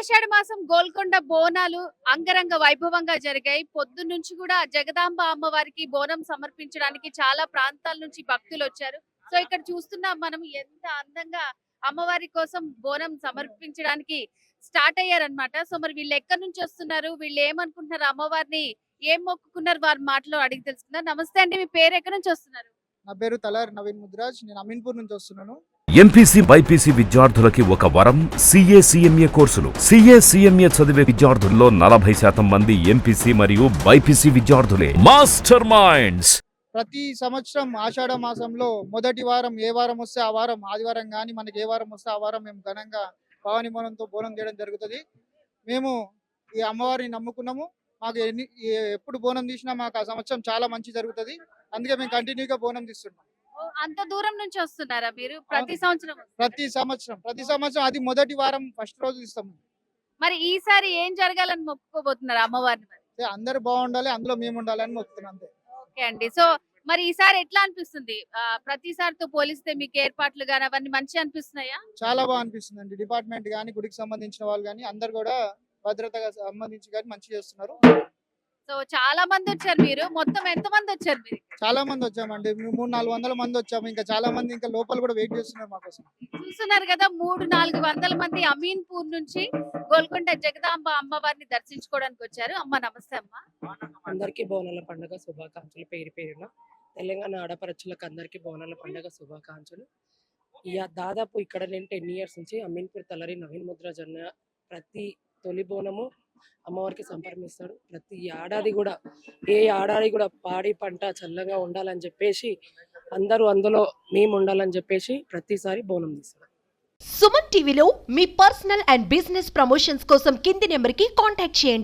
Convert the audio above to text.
ఆషాఢ మాసం గోల్కొండ బోనాలు అంగరంగ వైభవంగా జరిగాయి. పొద్దున్నుంచి కూడా జగదాంబ అమ్మవారికి బోనం సమర్పించడానికి చాలా ప్రాంతాల నుంచి భక్తులు వచ్చారు. సో ఇక్కడ చూస్తున్నాం మనం ఎంత అందంగా అమ్మవారి కోసం బోనం సమర్పించడానికి స్టార్ట్ అయ్యారన్నమాట. సో మరి వీళ్ళు ఎక్కడి నుంచి వస్తున్నారు, వీళ్ళు ఏమనుకుంటున్నారు, అమ్మవారిని ఏం మొక్కుకున్నారు, వారి మాటలో అడిగి తెలుసుకుందాం. నమస్తే అండి, మీ పేరు ఎక్కడి నుంచి వస్తున్నారు? నా పేరు తలారి నవీన్ ముద్రాజ్. నేను అమీన్పూర్ నుంచి వస్తున్నాను. ఎంపీసీ బైపీసీ విద్యార్థులకి ఒక వరం సిఏ సిఎంఏ కోర్సులు. సిఏ సిఎంఏ చదివే విద్యార్థుల్లో 40% మంది ఎంపీసీ మరియు బైపీసీ విద్యార్థులే. Master minds. ప్రతి సంవత్సరం ఆషాఢ మాసంలో మొదటి వారం ఏ వారం వస్తే ఆ వారం, ఆదివారం కానీ మనకి ఏ వారం వస్తే ఆ వారం మేము ఘనంగా పావనిమోనంతో బోనం చేయడం జరుగుతుంది. మేము ఈ అమ్మవారిని నమ్ముకున్నాము. మాకు ఎప్పుడు బోనం తీసినా మాకు ఆ సంవత్సరం చాలా మంచి జరుగుతుంది. అందుకే మేము కంటిన్యూగా బోనం తీస్తున్నాం. అంత దూరం నుంచి వస్తున్నారా మీరు? ప్రతి సంవత్సరం ప్రతి సంవత్సరం అది మొదటి వారం ఫస్ట్ రోజు తీస్తాము. మరి ఈసారి ఏం జరగాలని మొక్కుకోబోతున్నారు అమ్మవారిని? మరి అందరు బాగుండాలి, అందులో మేము ఉండాలి అని మొక్కుతున్నాం అంతే. ఓకే అండి. సో మరి ఈసారి ఎట్లా అనిపిస్తుంది? ప్రతిసారితో పోలిస్తే మీకు ఏర్పాట్లు గాని అవన్నీ మంచి అనిపిస్తున్నాయా? చాలా బాగా అనిపిస్తుంది అండి. డిపార్ట్మెంట్ కానీ, గుడికి సంబంధించిన వాళ్ళు కానీ అందరు కూడా భద్రతగా సంబంధించి కానీ మంచి చేస్తున్నారు. సో చాలా మంది వచ్చారు. మీరు మొత్తం ఎంత మంది వచ్చారు? మీరు చాలా మంది వచ్చామండి. మేము 300-400 మంది వచ్చాము. ఇంకా చాలా మంది ఇంకా లోపల కూడా వెయిట్ చేస్తున్నారు మా కోసం. చూస్తున్నారు కదా, 300-400 మంది అమీన్పూర్ నుంచి గోల్కొండ జగదాంబ అమ్మవారిని దర్శించుకోవడానికి వచ్చారు. అమ్మ నమస్తే. అమ్మ అందరికీ బోనాల పండుగ శుభాకాంక్షలు. పేరు పేరున తెలంగాణ ఆడపరచులకు అందరికీ బోనాల పండుగ శుభాకాంక్షలు. దాదాపు ఇక్కడ నేను 10 years నుంచి అమీన్పూర్ తలారి నవీన్ ముద్రాజ్ అన్న ప్రతి తొలి బోనము అమ్మవారికి సమర్పిస్తాడు. ప్రతి ఏడాది కూడా ఏడాది కూడా పాడి పంట చల్లగా ఉండాలని చెప్పేసి అందరూ అందులో మేము ఉండాలని చెప్పేసి ప్రతిసారి బోనం తీస్తాడు. సుమన్ టీవీలో మీ పర్సనల్ అండ్ బిజినెస్ ప్రమోషన్స్ కోసం కింది నెంబర్కి కాంటాక్ట్ చేయండి.